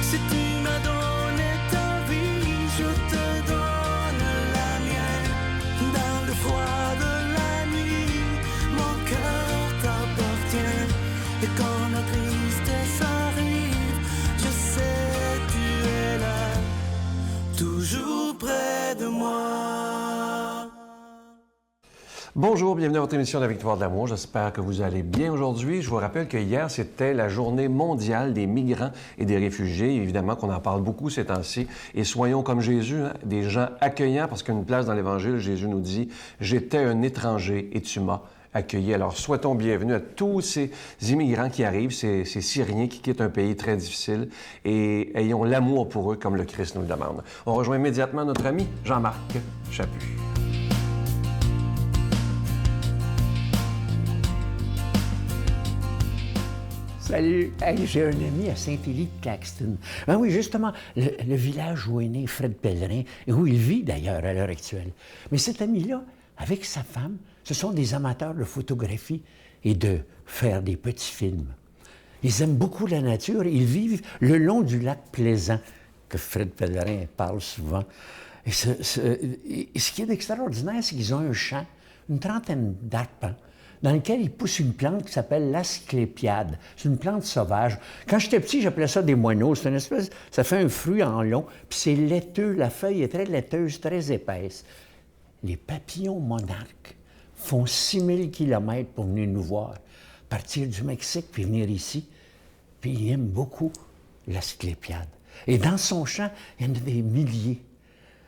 Si tu m'as donné ta vie, je te donne la mienne. Dans le froid de la nuit, mon cœur t'appartient. Et quand la tristesse arrive, je sais tu es là, toujours près de moi. Bonjour, bienvenue à votre émission de La Victoire de l'amour. J'espère que vous allez bien aujourd'hui. Je vous rappelle que hier, c'était la journée mondiale des migrants et des réfugiés. Évidemment qu'on en parle beaucoup ces temps-ci. Et soyons comme Jésus, hein, des gens accueillants, parce qu'une place dans l'Évangile, Jésus nous dit « J'étais un étranger et tu m'as accueilli ». Alors, souhaitons bienvenue à tous ces immigrants qui arrivent, ces Syriens qui quittent un pays très difficile, et ayons l'amour pour eux comme le Christ nous le demande. On rejoint immédiatement notre ami Jean-Marc Chaput. Salut! Hey, j'ai un ami à Saint-Élie-de-Caxton. Ben oui, justement, le village où est né Fred Pellerin, et où il vit d'ailleurs à l'heure actuelle. Mais cet ami-là, avec sa femme, ce sont des amateurs de photographie et de faire des petits films. Ils aiment beaucoup la nature et ils vivent le long du lac Plaisant, que Fred Pellerin parle souvent. Et ce qui est extraordinaire, c'est qu'ils ont un champ, une trentaine d'arpents, dans lequel ils poussent une plante qui s'appelle l'asclépiade. C'est une plante sauvage. Quand j'étais petit, j'appelais ça des moineaux. C'est une espèce... Ça fait un fruit en long, puis c'est laiteux. La feuille est très laiteuse, très épaisse. Les papillons monarques font 6000 kilomètres pour venir nous voir, partir du Mexique puis venir ici. Puis ils aiment beaucoup l'asclépiade. Et dans son champ, il y en a des milliers.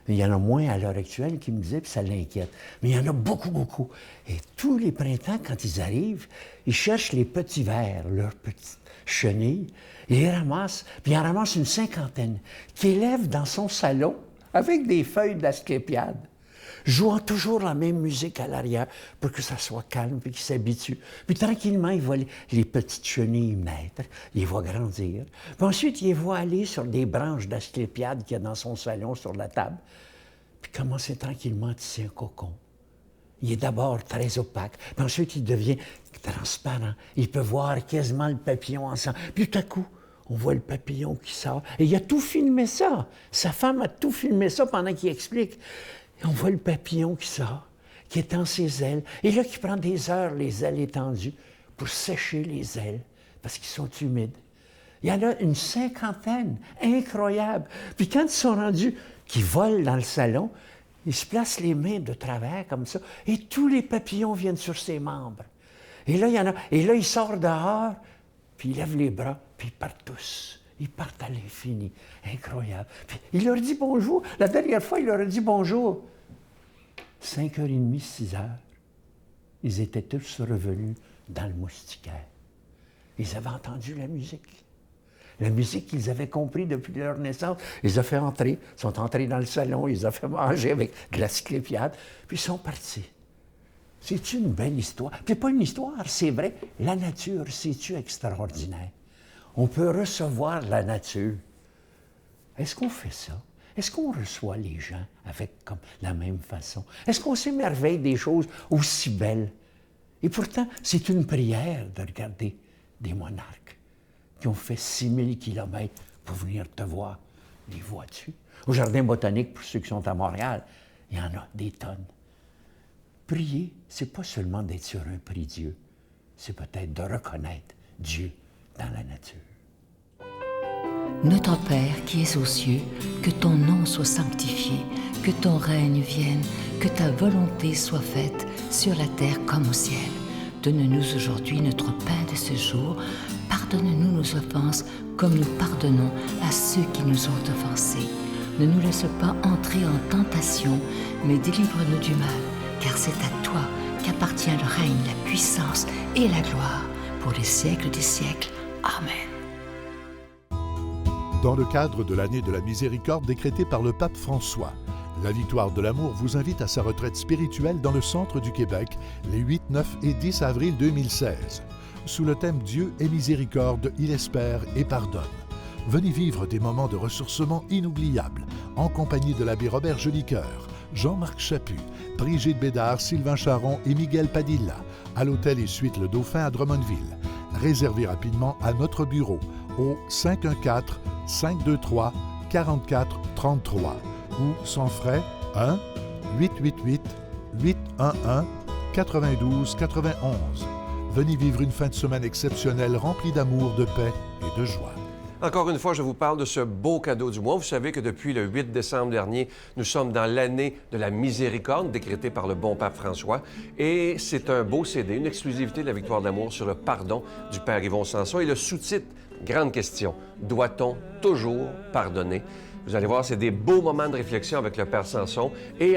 Il y en a moins à l'heure actuelle qui me disaient, puis ça l'inquiète. Mais il y en a beaucoup, beaucoup. Et tous les printemps, quand ils arrivent, ils cherchent les petits vers, leurs petites chenilles, ils les ramassent, puis ils en ramassent une cinquantaine, qui élèvent dans son salon avec des feuilles d'asclépiade, jouant toujours la même musique à l'arrière pour que ça soit calme puis qu'ils s'habituent. Puis tranquillement, ils voient les petites chenilles naître, ils les voient grandir. Puis ensuite, ils les voient aller sur des branches d'asclépiade qu'il y a dans son salon sur la table, puis commencer tranquillement à tisser un cocon. Il est d'abord très opaque, puis ensuite, il devient transparent. Il peut voir quasiment le papillon ensemble. Puis tout à coup, on voit le papillon qui sort. Et il a tout filmé ça. Sa femme a tout filmé ça pendant qu'il explique. Et on voit le papillon qui sort, qui étend ses ailes, et là, qui prend des heures, les ailes étendues, pour sécher les ailes, parce qu'ils sont humides. Il y en a une cinquantaine, incroyable. Puis quand ils sont rendus, qu'ils volent dans le salon, ils se placent les mains de travers, comme ça, et tous les papillons viennent sur ses membres. Et là, il y en a, et là, il sort dehors, puis il lève les bras, puis ils partent tous. Ils partent à l'infini. Incroyable. Puis, il leur dit bonjour. La dernière fois, il leur a dit bonjour. 5h30, 6h, ils étaient tous revenus dans le moustiquaire. Ils avaient entendu la musique. La musique qu'ils avaient compris depuis leur naissance. Ils les ont fait entrer. Ils sont entrés dans le salon. Ils les ont fait manger avec de l'asclépiade. Puis ils sont partis. C'est une belle histoire. Puis pas une histoire, c'est vrai. La nature, c'est-tu extraordinaire? On peut recevoir la nature. Est-ce qu'on fait ça? Est-ce qu'on reçoit les gens avec comme la même façon? Est-ce qu'on s'émerveille des choses aussi belles? Et pourtant, c'est une prière de regarder des monarques qui ont fait 6000 kilomètres pour venir te voir. Les vois-tu? Au Jardin botanique, pour ceux qui sont à Montréal, il y en a des tonnes. Prier, c'est pas seulement d'être sur un prie-Dieu, c'est peut-être de reconnaître Dieu dans la nature. Notre Père qui es aux cieux, que ton nom soit sanctifié, que ton règne vienne, que ta volonté soit faite sur la terre comme au ciel. Donne-nous aujourd'hui notre pain de ce jour. Pardonne-nous nos offenses comme nous pardonnons à ceux qui nous ont offensés. Ne nous laisse pas entrer en tentation, mais délivre-nous du mal, car c'est à toi qu'appartient le règne, la puissance et la gloire pour les siècles des siècles. Amen. Dans le cadre de l'année de la miséricorde décrétée par le pape François, la Victoire de l'amour vous invite à sa retraite spirituelle dans le centre du Québec les 8, 9 et 10 avril 2016. Sous le thème « Dieu est miséricorde, il espère et pardonne ». Venez vivre des moments de ressourcement inoubliables en compagnie de l'abbé Robert Jolicoeur, Jean-Marc Chaput, Brigitte Bédard, Sylvain Charon et Miguel Padilla à l'hôtel et suite Le Dauphin à Drummondville. Réservez rapidement à notre bureau au 514 523 44 33 ou sans frais 1 888 811 92 91. Venez vivre une fin de semaine exceptionnelle remplie d'amour, de paix et de joie. Encore une fois, je vous parle de ce beau cadeau du mois. Vous savez que depuis le 8 décembre dernier, nous sommes dans l'année de la miséricorde décrétée par le bon pape François. Et c'est un beau CD, une exclusivité de la Victoire de l'amour sur le pardon du Père Yvon Sanson. Et le sous-titre, grande question, doit-on toujours pardonner? Vous allez voir, c'est des beaux moments de réflexion avec le Père Sanson et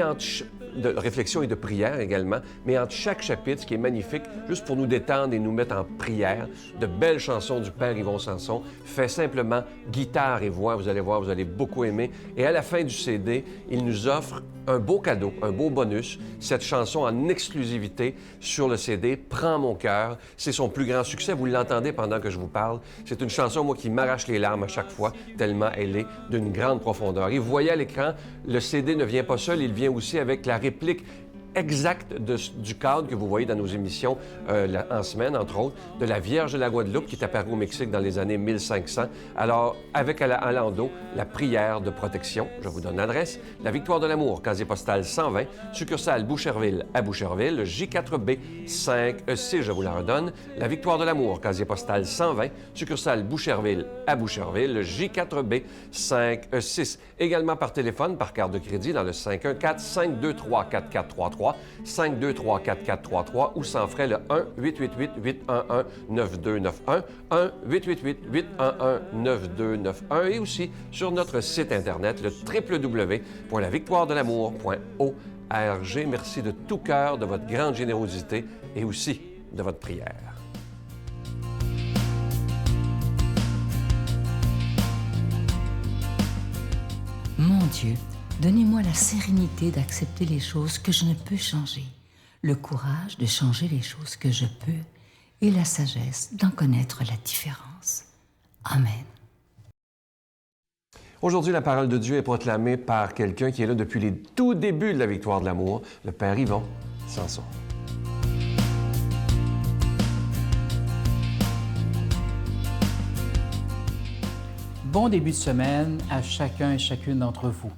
de réflexion et de prière également, mais entre chaque chapitre, ce qui est magnifique, juste pour nous détendre et nous mettre en prière, de belles chansons du Père Yvon Sanson, fait simplement guitare et voix, vous allez voir, vous allez beaucoup aimer. Et à la fin du CD, il nous offre un beau cadeau, un beau bonus, cette chanson en exclusivité sur le CD, « Prends mon cœur ». C'est son plus grand succès, vous l'entendez pendant que je vous parle. C'est une chanson, moi, qui m'arrache les larmes à chaque fois, tellement elle est d'une grande profondeur. Et vous voyez à l'écran, le CD ne vient pas seul, il vient aussi avec la réplique exacte du cadre que vous voyez dans nos émissions en semaine, entre autres, de la Vierge de la Guadeloupe qui est apparue au Mexique dans les années 1500. Alors, avec à l'endos, la prière de protection. Je vous donne l'adresse. La Victoire de l'amour, casier postal 120, succursale Boucherville à Boucherville, J4B 5E6, je vous la redonne. La Victoire de l'amour, casier postal 120, succursale Boucherville à Boucherville, J4B 5E6. Également par téléphone, par carte de crédit dans le 514-523-4433, 523-4433 ou sans frais le 1-888-811-9291, 1-888-811-9291 et aussi sur notre site Internet, le www.lavictoiredelamour.org. Merci de tout cœur de votre grande générosité et aussi de votre prière. Mon Dieu, donnez-moi la sérénité d'accepter les choses que je ne peux changer, le courage de changer les choses que je peux et la sagesse d'en connaître la différence. Amen. Aujourd'hui, la parole de Dieu est proclamée par quelqu'un qui est là depuis les tout débuts de la Victoire de l'amour, le Père Yvon Sanson. Bon début de semaine à chacun et chacune d'entre vous.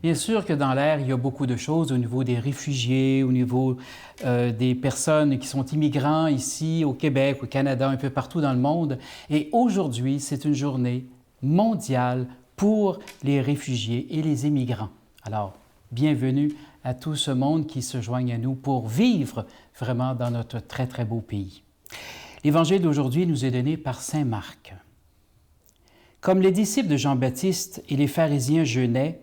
Bien sûr que dans l'air, il y a beaucoup de choses au niveau des réfugiés, au niveau des personnes qui sont immigrants ici au Québec, au Canada, un peu partout dans le monde. Et aujourd'hui, c'est une journée mondiale pour les réfugiés et les immigrants. Alors, bienvenue à tout ce monde qui se joigne à nous pour vivre vraiment dans notre très, très beau pays. L'Évangile d'aujourd'hui nous est donné par saint Marc. Comme les disciples de Jean-Baptiste et les pharisiens jeûnaient,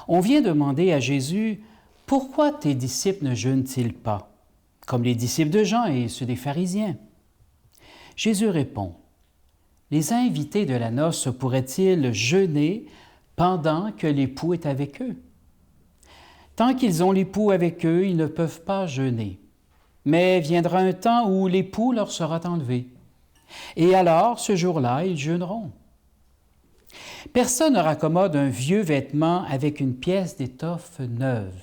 on vient demander à Jésus « Pourquoi tes disciples ne jeûnent-ils pas, comme les disciples de Jean et ceux des pharisiens ?» Jésus répond « Les invités de la noce pourraient-ils jeûner pendant que l'époux est avec eux? Tant qu'ils ont l'époux avec eux, ils ne peuvent pas jeûner. Mais viendra un temps où l'époux leur sera enlevé. Et alors, ce jour-là, ils jeûneront. Personne ne raccommode un vieux vêtement avec une pièce d'étoffe neuve.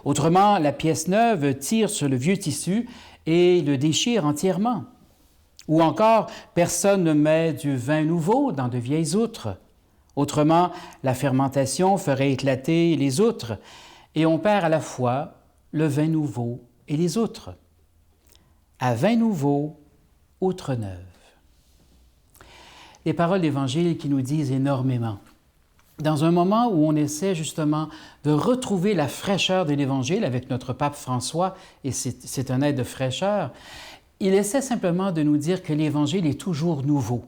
Autrement, la pièce neuve tire sur le vieux tissu et le déchire entièrement. Ou encore, personne ne met du vin nouveau dans de vieilles outres. Autrement, la fermentation ferait éclater les outres et on perd à la fois le vin nouveau et les outres. À vin nouveau, outre neuve. Les paroles d'Évangile qui nous disent énormément. Dans un moment où on essaie justement de retrouver la fraîcheur de l'Évangile avec notre pape François, et c'est un aide de fraîcheur, il essaie simplement de nous dire que l'Évangile est toujours nouveau.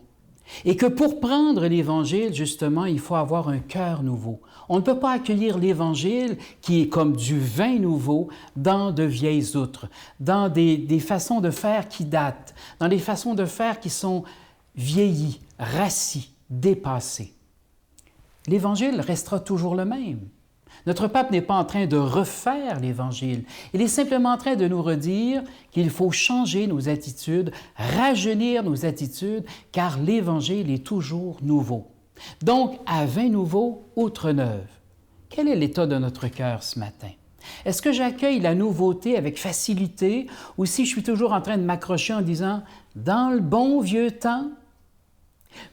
Et que pour prendre l'Évangile, justement, il faut avoir un cœur nouveau. On ne peut pas accueillir l'Évangile qui est comme du vin nouveau dans de vieilles outres, dans des façons de faire qui datent, dans des façons de faire qui sont vieillies, rassis, dépassés. L'Évangile restera toujours le même. Notre pape n'est pas en train de refaire l'Évangile. Il est simplement en train de nous redire qu'il faut changer nos attitudes, rajeunir nos attitudes, car l'Évangile est toujours nouveau. Donc, à vin nouveau, outre neuve. Quel est l'état de notre cœur ce matin? Est-ce que j'accueille la nouveauté avec facilité ou si je suis toujours en train de m'accrocher en disant « dans le bon vieux temps »,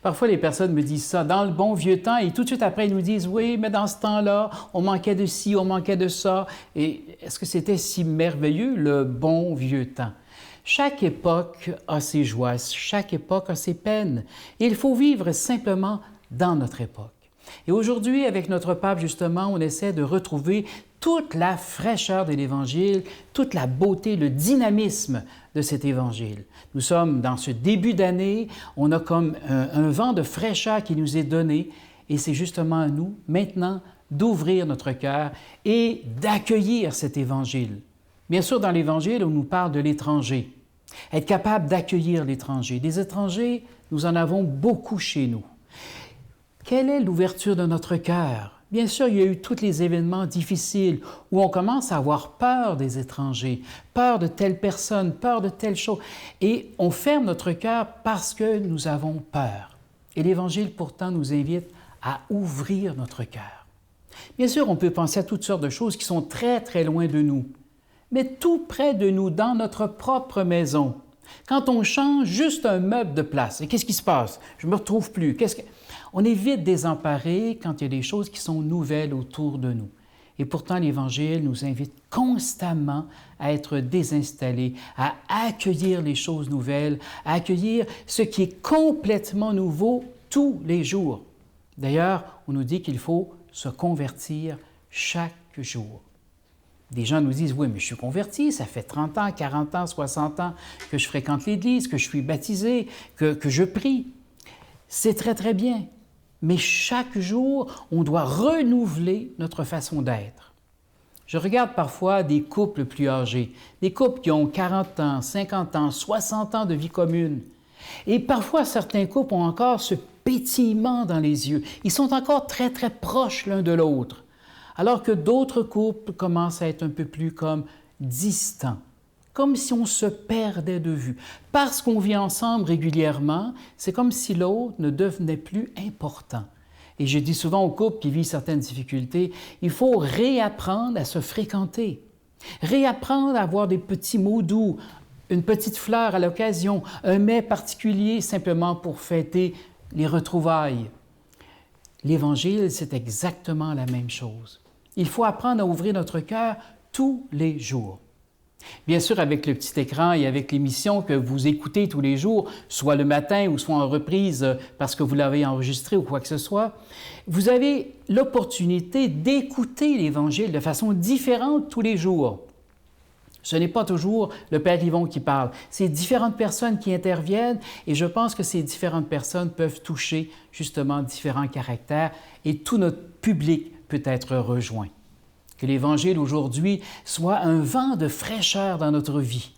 Parfois, les personnes me disent ça dans le bon vieux temps et tout de suite après, ils nous disent « Oui, mais dans ce temps-là, on manquait de ci, on manquait de ça. » Et est-ce que c'était si merveilleux, le bon vieux temps? Chaque époque a ses joies, chaque époque a ses peines. Et il faut vivre simplement dans notre époque. Et aujourd'hui, avec notre pape, justement, on essaie de retrouver toute la fraîcheur de l'Évangile, toute la beauté, le dynamisme de cet Évangile. Nous sommes dans ce début d'année, on a comme un vent de fraîcheur qui nous est donné, et c'est justement à nous, maintenant, d'ouvrir notre cœur et d'accueillir cet Évangile. Bien sûr, dans l'Évangile, on nous parle de l'étranger. Être capable d'accueillir l'étranger. Des étrangers, nous en avons beaucoup chez nous. Quelle est l'ouverture de notre cœur? Bien sûr, il y a eu tous les événements difficiles où on commence à avoir peur des étrangers, peur de telle personne, peur de telle chose. Et on ferme notre cœur parce que nous avons peur. Et l'Évangile, pourtant, nous invite à ouvrir notre cœur. Bien sûr, on peut penser à toutes sortes de choses qui sont très, très loin de nous. Mais tout près de nous, dans notre propre maison, quand on change juste un meuble de place, et qu'est-ce qui se passe? Je ne me retrouve plus. On est vite désemparé quand il y a des choses qui sont nouvelles autour de nous. Et pourtant, l'Évangile nous invite constamment à être désinstallés, à accueillir les choses nouvelles, à accueillir ce qui est complètement nouveau tous les jours. D'ailleurs, on nous dit qu'il faut se convertir chaque jour. Des gens nous disent « Oui, mais je suis converti, ça fait 30 ans, 40 ans, 60 ans que je fréquente l'Église, que je suis baptisé, que je prie. » C'est très, très bien. Mais chaque jour, on doit renouveler notre façon d'être. Je regarde parfois des couples plus âgés, des couples qui ont 40 ans, 50 ans, 60 ans de vie commune. Et parfois, certains couples ont encore ce pétillement dans les yeux. Ils sont encore très, très proches l'un de l'autre. Alors que d'autres couples commencent à être un peu plus comme distants, comme si on se perdait de vue. Parce qu'on vit ensemble régulièrement, c'est comme si l'autre ne devenait plus important. Et je dis souvent aux couples qui vivent certaines difficultés, il faut réapprendre à se fréquenter, réapprendre à avoir des petits mots doux, une petite fleur à l'occasion, un mets particulier simplement pour fêter les retrouvailles. L'Évangile, c'est exactement la même chose. Il faut apprendre à ouvrir notre cœur tous les jours. Bien sûr, avec le petit écran et avec l'émission que vous écoutez tous les jours, soit le matin ou soit en reprise parce que vous l'avez enregistré ou quoi que ce soit, vous avez l'opportunité d'écouter l'Évangile de façon différente tous les jours. Ce n'est pas toujours le Père Yvon qui parle, c'est différentes personnes qui interviennent et je pense que ces différentes personnes peuvent toucher justement différents caractères et tout notre public peut être rejoint. Que l'Évangile aujourd'hui soit un vent de fraîcheur dans notre vie,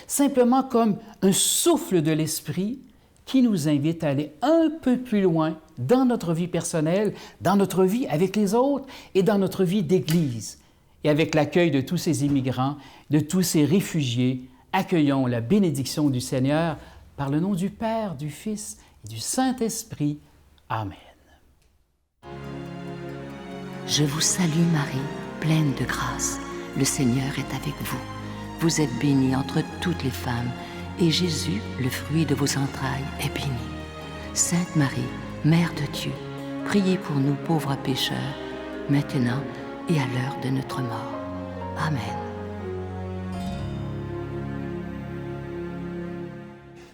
simplement comme un souffle de l'Esprit qui nous invite à aller un peu plus loin dans notre vie personnelle, dans notre vie avec les autres et dans notre vie d'Église. Et avec l'accueil de tous ces immigrants, de tous ces réfugiés, accueillons la bénédiction du Seigneur par le nom du Père, du Fils et du Saint-Esprit. Amen. Je vous salue Marie, pleine de grâce. Le Seigneur est avec vous. Vous êtes bénie entre toutes les femmes, et Jésus, le fruit de vos entrailles, est béni. Sainte Marie, Mère de Dieu, priez pour nous pauvres pécheurs, maintenant et à l'heure de notre mort. Amen.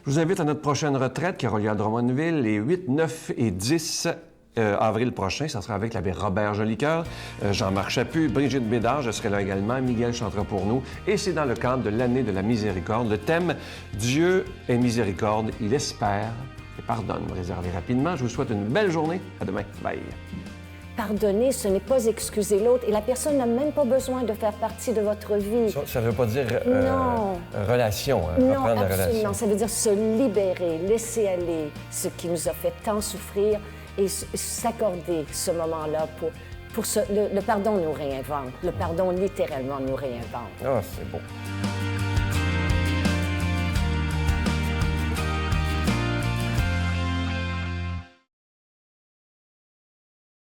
Je vous invite à notre prochaine retraite qui aura lieu à Drummondville les 8, 9 et 10 avril prochain. Ça sera avec l'abbé Robert Jolicoeur, Jean-Marc Chaput, Brigitte Bédard, je serai là également, Miguel chantera pour nous. Et c'est dans le cadre de l'année de la miséricorde. Le thème « Dieu est miséricorde, il espère et pardonne ». Réservez rapidement. Je vous souhaite une belle journée. À demain. Bye. Pardonner, ce n'est pas excuser l'autre et la personne n'a même pas besoin de faire partie de votre vie. Ça ne veut pas dire relation, non, reprendre la relation. Absolument. Ça veut dire se libérer, laisser aller ce qui nous a fait tant souffrir et s'accorder ce moment-là pour le pardon nous réinvente. Le pardon littéralement nous réinvente. Ah, c'est beau.